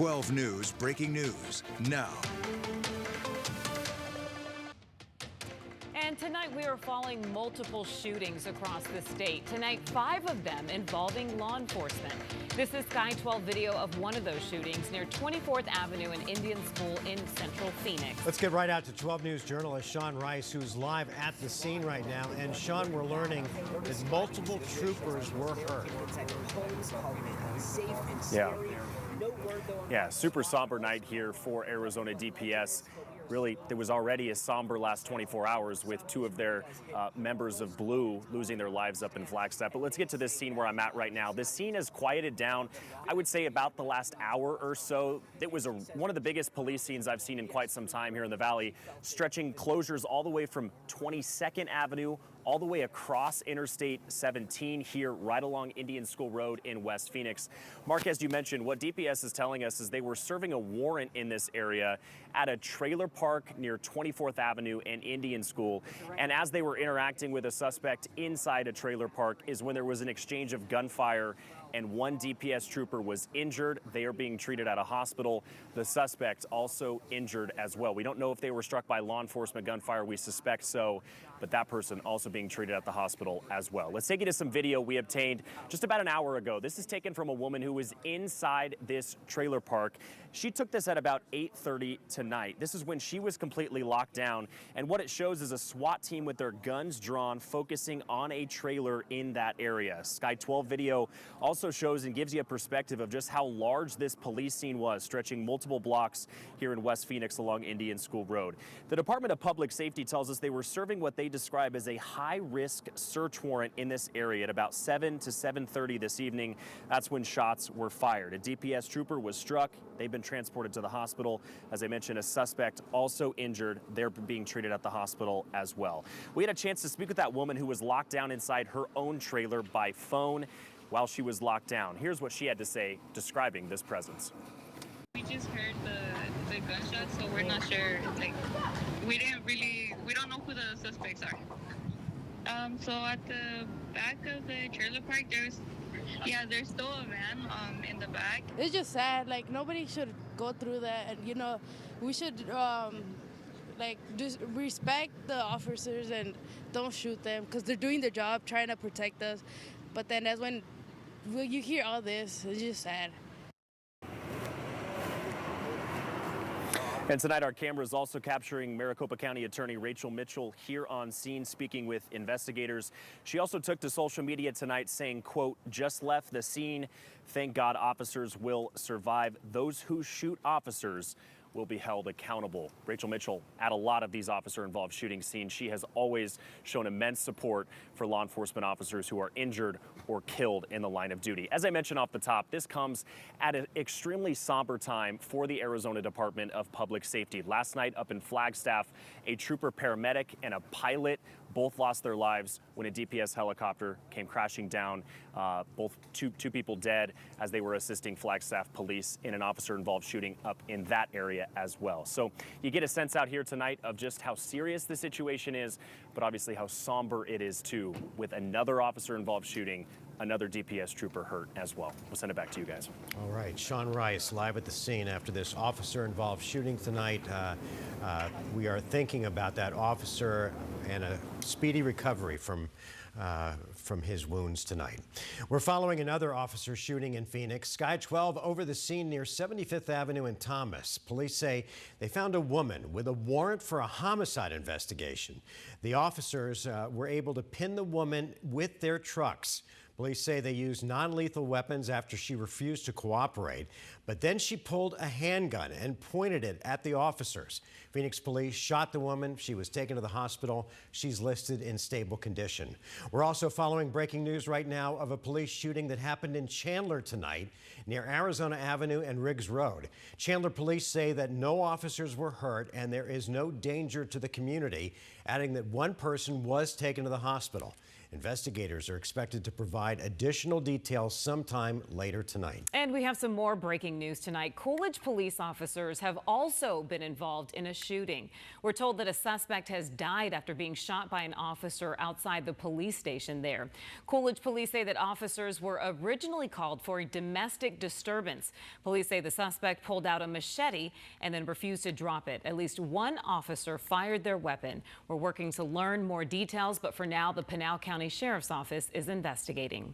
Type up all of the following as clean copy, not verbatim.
12 News breaking news now. And tonight we are following multiple shootings across the state. Tonight, 5 of them involving law enforcement. This is Sky 12 video of one of those shootings near 24th Avenue and Indian School in central Phoenix. Let's get right out to 12 News journalist Sean Rice, who's live at the scene right now. And Sean, we're learning that multiple troopers were hurt. Yeah, super somber night here for Arizona DPS. Really, there was already a somber last 24 hours with 2 of their members of Blue losing their lives up in Flagstaff. But let's get to this scene where I'm at right now. This scene has quieted down, I would say, about the last hour or so. It was one of the biggest police scenes I've seen in quite some time here in the Valley, stretching closures all the way from 22nd Avenue all the way across Interstate 17 here right along Indian School Road in West Phoenix. Mark, as you mentioned, what DPS is telling us is they were serving a warrant in this area at a trailer park near 24th Avenue and Indian School. And as they were interacting with a suspect inside a trailer park is when there was an exchange of gunfire and 1 DPS trooper was injured. They are being treated at a hospital. The suspect also injured as well. We don't know if they were struck by law enforcement gunfire. We suspect so, but that person also being treated at the hospital as well. Let's take you to some video we obtained just about an hour ago. This is taken from a woman who was inside this trailer park. She took this at about 8:30 tonight. This is when she was completely locked down. And what it shows is a SWAT team with their guns drawn, focusing on a trailer in that area. Sky 12 video also shows and gives you a perspective of just how large this police scene was, stretching multiple blocks here in West Phoenix along Indian School Road. The Department of Public Safety tells us they were serving what they describe as a high-risk search warrant in this area at about 7 to 7:30 this evening. That's when shots were fired. A DPS trooper was struck. They've been transported to the hospital. As I mentioned, a suspect also injured. They're being treated at the hospital as well. We had a chance to speak with that woman who was locked down inside her own trailer by phone while she was locked down. Here's what she had to say describing this presence. We just heard the gunshots, so we're not sure. Like, we don't know who the suspects are. So at the back of the trailer park, there's still a van in the back. It's just sad. Like, nobody should go through that, and we should just respect the officers and don't shoot them because they're doing their job, trying to protect us. But then that's when you hear all this, it's just sad. And tonight our camera is also capturing Maricopa County Attorney Rachel Mitchell here on scene speaking with investigators. She also took to social media tonight saying, quote, "Just left the scene. Thank God officers will survive. Those who shoot officers will be held accountable." Rachel Mitchell at a lot of these officer-involved shooting scenes. She has always shown immense support for law enforcement officers who are injured or killed in the line of duty. As I mentioned off the top, this comes at an extremely somber time for the Arizona Department of Public Safety. Last night up in Flagstaff, a trooper paramedic and a pilot both lost their lives when a DPS helicopter came crashing down. Both two people dead as they were assisting Flagstaff police in an officer-involved shooting up in that area as well. So you get a sense out here tonight of just how serious the situation is, but obviously how somber it is too, with another officer-involved shooting, another DPS trooper hurt as well. We'll send it back to you guys. All right, Sean Rice live at the scene after this officer-involved shooting tonight. We are thinking about that officer and a speedy recovery from his wounds tonight. We're following another officer shooting in Phoenix. Sky 12 over the scene near 75th Avenue in Thomas. Police say they found a woman with a warrant for a homicide investigation. The officers were able to pin the woman with their trucks. Police say they used non-lethal weapons after she refused to cooperate, but then she pulled a handgun and pointed it at the officers. Phoenix police shot the woman. She was taken to the hospital. She's listed in stable condition. We're also following breaking news right now of a police shooting that happened in Chandler tonight near Arizona Avenue and Riggs Road. Chandler police say that no officers were hurt and there is no danger to the community, adding that one person was taken to the hospital. Investigators are expected to provide additional details sometime later tonight. And we have some more breaking news tonight. Coolidge police officers have also been involved in a shooting. We're told that a suspect has died after being shot by an officer outside the police station there. Coolidge police say that officers were originally called for a domestic disturbance. Police say the suspect pulled out a machete and then refused to drop it. At least one officer fired their weapon. We're working to learn more details, but for now, the Pinal County Sheriff's Office is investigating.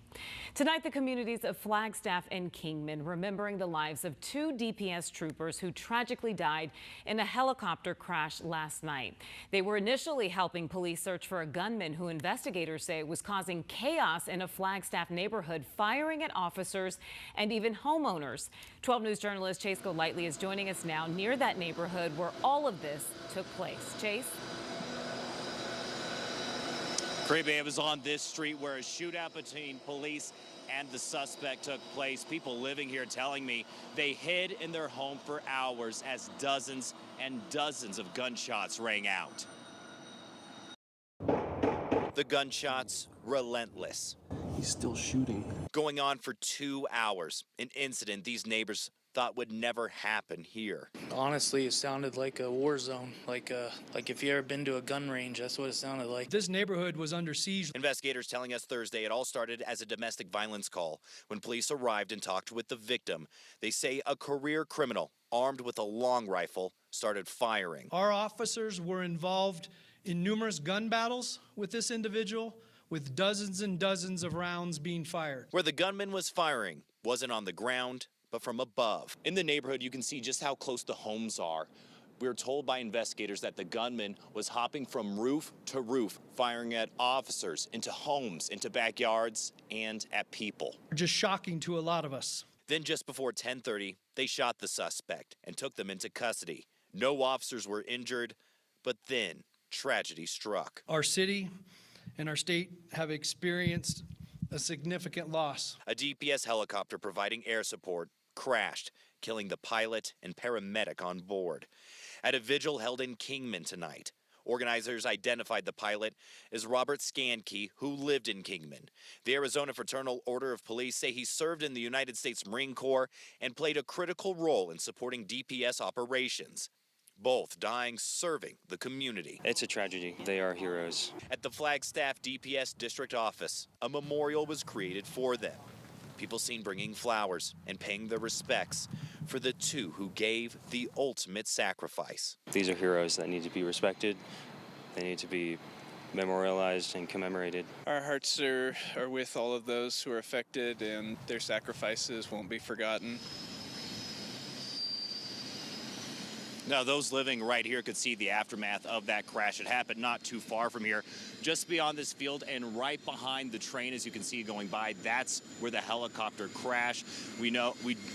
Tonight, the communities of Flagstaff and Kingman remembering the lives of two DPS troopers who tragically died in a helicopter crash last night. They were initially helping police search for a gunman who investigators say was causing chaos in a Flagstaff neighborhood, firing at officers and even homeowners. 12 News journalist Chase Golightly is joining us now near that neighborhood where all of this took place. Chase? It was on this street where a shootout between police and the suspect took place. People living here telling me they hid in their home for hours as dozens and dozens of gunshots rang out. The gunshots relentless. He's still shooting. Going on for 2 hours, an incident these neighbors thought would never happen here. Honestly, it sounded like a war zone, like if you ever been to a gun range, that's what it sounded like. This neighborhood was under siege. Investigators telling us Thursday it all started as a domestic violence call. When police arrived and talked with the victim, they say a career criminal armed with a long rifle started firing. Our officers were involved in numerous gun battles with this individual, with dozens and dozens of rounds being fired. Where the gunman was firing wasn't on the ground, but from above. In the neighborhood, you can see just how close the homes are. We were told by investigators that the gunman was hopping from roof to roof, firing at officers, into homes, into backyards, and at people. Just shocking to a lot of us. Then just before 10:30, they shot the suspect and took them into custody. No officers were injured, but then tragedy struck. Our city and our state have experienced a significant loss. A DPS helicopter providing air support crashed, killing the pilot and paramedic on board. At a vigil held in Kingman tonight, organizers identified the pilot as Robert Skanke, who lived in Kingman. The Arizona Fraternal Order of Police say he served in the United States Marine Corps and played a critical role in supporting DPS operations. Both dying serving the community. It's a tragedy. They are heroes. At the Flagstaff DPS district office, a memorial was created for them. People seen bringing flowers and paying their respects for the two who gave the ultimate sacrifice. These are heroes that need to be respected. They need to be memorialized and commemorated. Our hearts are with all of those who are affected, and their sacrifices won't be forgotten. Now, those living right here could see the aftermath of that crash. It happened not too far from here, just beyond this field and right behind the train, as you can see going by. That's where the helicopter crashed. We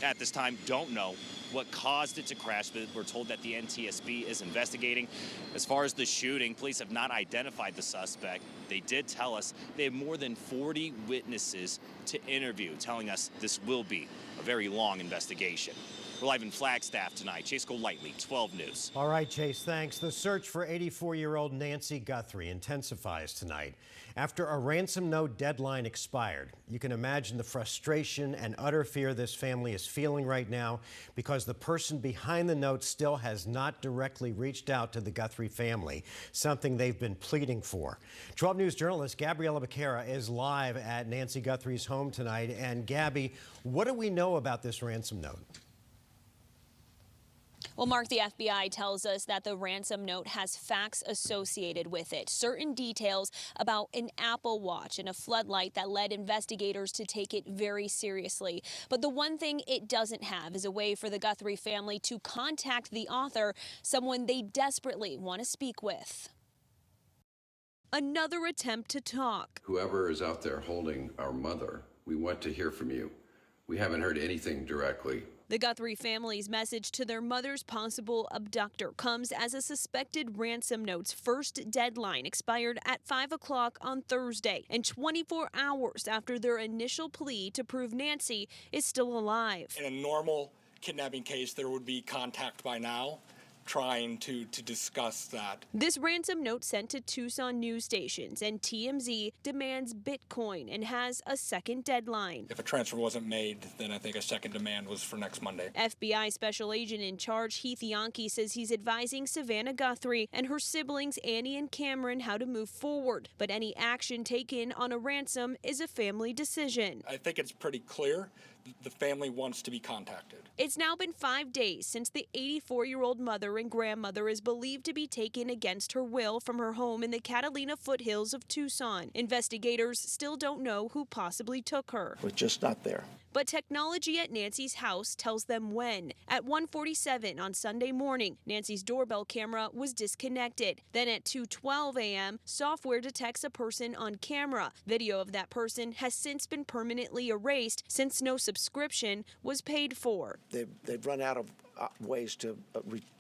at this time don't know what caused it to crash, but we're told that the NTSB is investigating. As far as the shooting, police have not identified the suspect. They did tell us they have more than 40 witnesses to interview, telling us this will be a very long investigation. We're live in Flagstaff tonight. Chase Golightly, 12 News. All right, Chase, thanks. The search for 84-year-old Nancy Guthrie intensifies tonight. After a ransom note deadline expired, you can imagine the frustration and utter fear this family is feeling right now because the person behind the note still has not directly reached out to the Guthrie family, something they've been pleading for. 12 News journalist Gabriella Becerra is live at Nancy Guthrie's home tonight. And Gabby, what do we know about this ransom note? Well, Mark, the FBI tells us that the ransom note has facts associated with it, certain details about an Apple Watch and a floodlight that led investigators to take it very seriously. But the one thing it doesn't have is a way for the Guthrie family to contact the author, someone they desperately want to speak with. Another attempt to talk. Whoever is out there holding our mother, we want to hear from you. We haven't heard anything directly. The Guthrie family's message to their mother's possible abductor comes as a suspected ransom note's first deadline expired at 5 o'clock on Thursday, and 24 hours after their initial plea to prove Nancy is still alive. In a normal kidnapping case, there would be contact by now. trying to discuss that. This ransom note sent to Tucson news stations, and TMZ demands Bitcoin and has a second deadline. If a transfer wasn't made, then I think a second demand was for next Monday. FBI Special Agent in charge Heath Yankee says he's advising Savannah Guthrie and her siblings Annie and Cameron how to move forward. But any action taken on a ransom is a family decision. I think it's pretty clear the family wants to be contacted. It's now been 5 days since the 84-year-old mother and grandmother is believed to be taken against her will from her home in the Catalina foothills of Tucson. Investigators still don't know who possibly took her. We're just not there. But technology at Nancy's house tells them when. At 1:47 on Sunday morning, Nancy's doorbell camera was disconnected. Then at 2:12 a.m., software detects a person on camera. Video of that person has since been permanently erased since no subscription was paid for. They've run out of ways to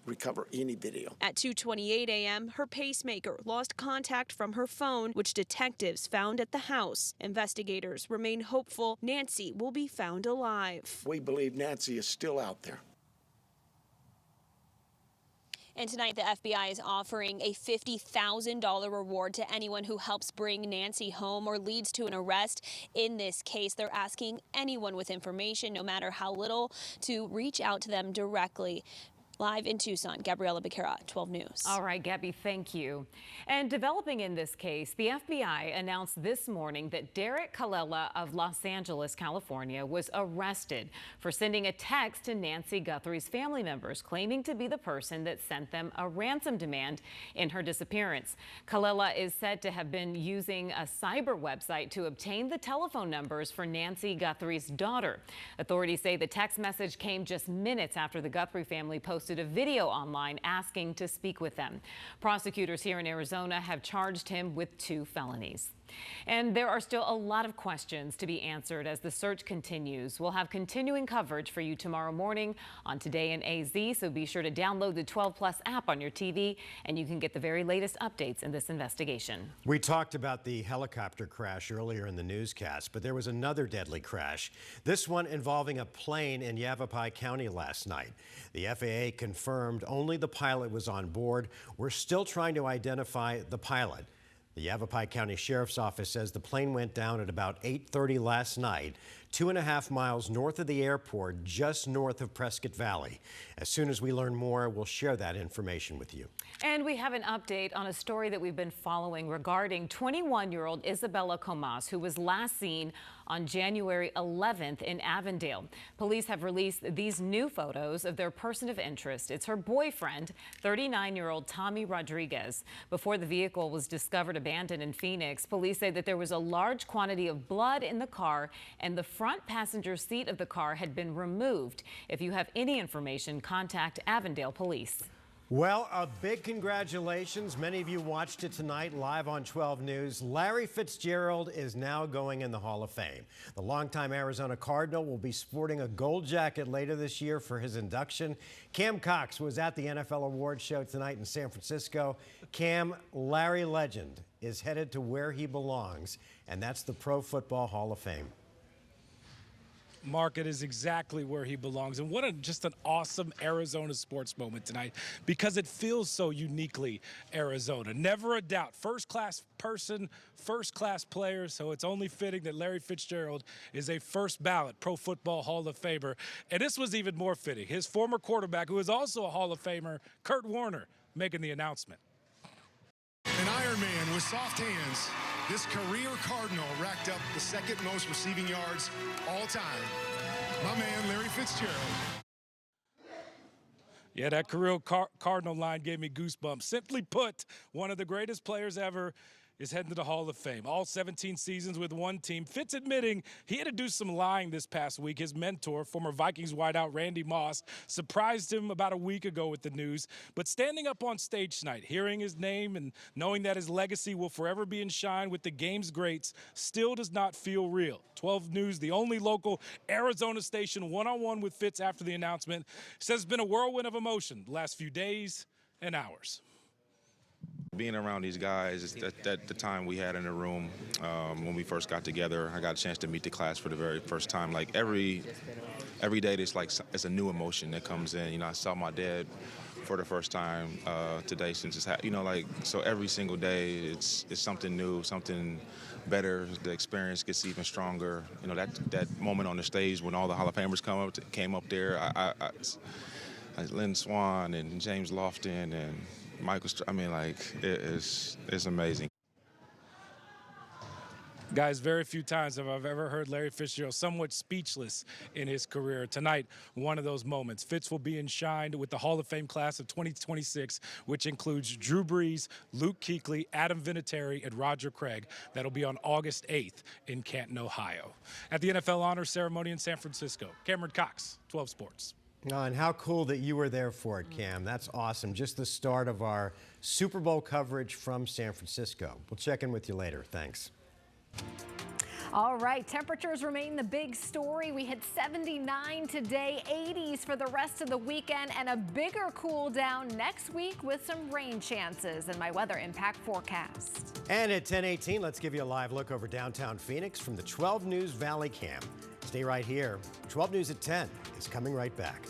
recover any video. At 2:28 a.m., her pacemaker lost contact from her phone, which detectives found at the house. Investigators remain hopeful Nancy will be found alive. We believe Nancy is still out there. And tonight, the FBI is offering a $50,000 reward to anyone who helps bring Nancy home or leads to an arrest in this case. They're asking anyone with information, no matter how little, to reach out to them directly. Live in Tucson, Gabriela Becerra, 12 News. All right, Gabby, thank you. And developing in this case, the FBI announced this morning that Derek Colella of Los Angeles, California, was arrested for sending a text to Nancy Guthrie's family members, claiming to be the person that sent them a ransom demand in her disappearance. Colella is said to have been using a cyber website to obtain the telephone numbers for Nancy Guthrie's daughter. Authorities say the text message came just minutes after the Guthrie family posted a video online asking to speak with them. Prosecutors here in Arizona have charged him with 2 felonies. And there are still a lot of questions to be answered as the search continues. We'll have continuing coverage for you tomorrow morning on Today in AZ, so be sure to download the 12 Plus app on your TV and you can get the very latest updates in this investigation. We talked about the helicopter crash earlier in the newscast, but there was another deadly crash, this one involving a plane in Yavapai County last night. The FAA confirmed only the pilot was on board. We're still trying to identify the pilot. The Yavapai County Sheriff's Office says the plane went down at about 8:30 last night, 2.5 miles north of the airport, just north of Prescott Valley. As soon as we learn more, we'll share that information with you. And we have an update on a story that we've been following regarding 21-year-old Isabella Comas, who was last seen on January 11th in Avondale. Police have released these new photos of their person of interest. It's her boyfriend, 39-year-old Tommy Rodriguez. Before the vehicle was discovered abandoned in Phoenix, police say that there was a large quantity of blood in the car and the front passenger seat of the car had been removed. If you have any information, contact Avondale Police. Well, a big congratulations. Many of you watched it tonight live on 12 News. Larry Fitzgerald is now going in the Hall of Fame. The longtime Arizona Cardinal will be sporting a gold jacket later this year for his induction. Cam Cox was at the NFL Awards show tonight in San Francisco. Cam, Larry Legend is headed to where he belongs, and that's the Pro Football Hall of Fame. Mark, it is exactly where he belongs. And what just an awesome Arizona sports moment tonight, because it feels so uniquely Arizona. Never a doubt. First-class person, first-class player, so it's only fitting that Larry Fitzgerald is a first ballot Pro Football Hall of Famer. And this was even more fitting. His former quarterback, who is also a Hall of Famer, Kurt Warner, making the announcement. An Iron Man with soft hands. This career Cardinal racked up the second most receiving yards all time. My man, Larry Fitzgerald. Yeah, that career Cardinal line gave me goosebumps. Simply put, one of the greatest players ever is heading to the Hall of Fame. All 17 seasons with one team. Fitz admitting he had to do some lying this past week. His mentor, former Vikings wideout Randy Moss, surprised him about a week ago with the news. But standing up on stage tonight, hearing his name and knowing that his legacy will forever be enshrined with the game's greats still does not feel real. 12 News, the only local Arizona station, one-on-one with Fitz after the announcement, says it's been a whirlwind of emotion the last few days and hours. Being around these guys, at the time we had in the room when we first got together, I got a chance to meet the class for the very first time. Like every day, it's a new emotion that comes in. You know, I saw my dad for the first time today since it's so every single day it's something new, something better. The experience gets even stronger. You know, that moment on the stage when all the Hall of Famers came up there. Lynn Swann and James Lofton and Michael. It's amazing. Guys, very few times have I ever heard Larry Fitzgerald somewhat speechless in his career. Tonight, one of those moments. Fitz will be enshrined with the Hall of Fame class of 2026, which includes Drew Brees, Luke Kuechly, Adam Vinatieri, and Roger Craig. That'll be on August 8th in Canton, Ohio. At the NFL Honors Ceremony in San Francisco, Cameron Cox, 12 Sports. Oh, and how cool that you were there for it, Cam. That's awesome. Just the start of our Super Bowl coverage from San Francisco. We'll check in with you later. Thanks. All right, temperatures remain the big story. We hit 79 today, 80s for the rest of the weekend, and a bigger cool down next week with some rain chances in my weather impact forecast. And at 10:18, let's give you a live look over downtown Phoenix from the 12 News Valley Cam. Stay right here. 12 News at 10 is coming right back.